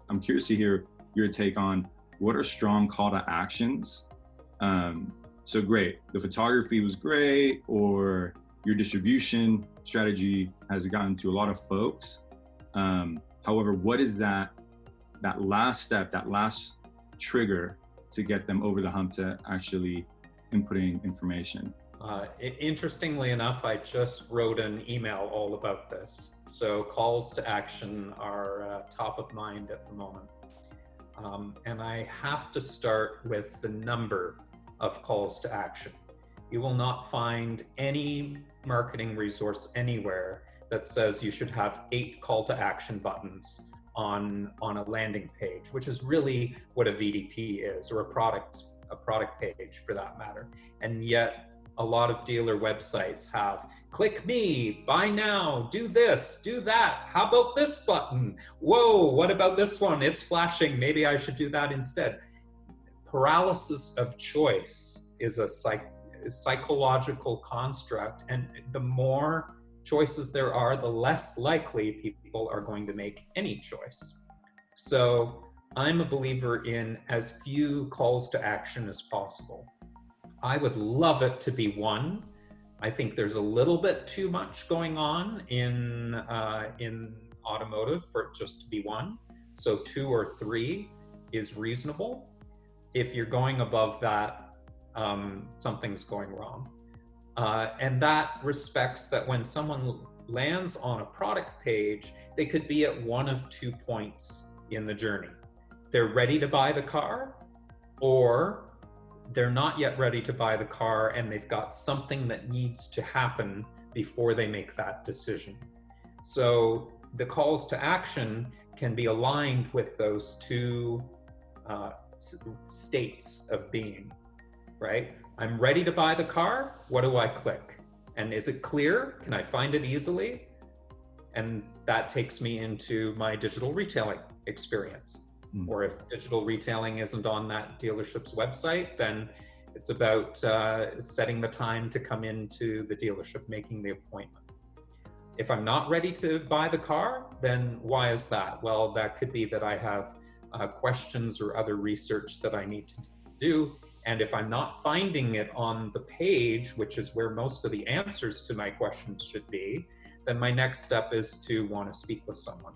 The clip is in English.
I'm curious to hear your take on what are strong call to actions. So great, the photography was great, or your distribution strategy has gotten to a lot of folks. However, what is that last step, that last trigger to get them over the hump to actually inputting information? Interestingly enough, I just wrote an email all about this. So calls to action are top of mind at the moment. And I have to start with the number of calls to action. You will not find any marketing resource anywhere that says you should have 8 call to action buttons on a landing page, which is really what a VDP is, or a product page for that matter. And yet a lot of dealer websites have click me, buy now, do this, do that, how about this button? Whoa, what about this one? It's flashing, maybe I should do that instead. Paralysis of choice is a psychological construct, and the more choices there are, the less likely people are going to make any choice. So I'm a believer in as few calls to action as possible. I would love it to be 1. I think there's a little bit too much going on in automotive for it just to be 1. So 2 or 3 is reasonable. If you're going above that, something's going wrong. And that respects that when someone lands on a product page, they could be at one of 2 points in the journey. They're ready to buy the car, or they're not yet ready to buy the car and they've got something that needs to happen before they make that decision. So the calls to action can be aligned with those 2 states of being, right? I'm ready to buy the car. What do I click? And is it clear? Can I find it easily? And that takes me into my digital retailing experience. Or if digital retailing isn't on that dealership's website, then it's about setting the time to come into the dealership, making the appointment. If I'm not ready to buy the car, then why is that? Well, that could be that I have questions or other research that I need to do. And if I'm not finding it on the page, which is where most of the answers to my questions should be, then my next step is to want to speak with someone.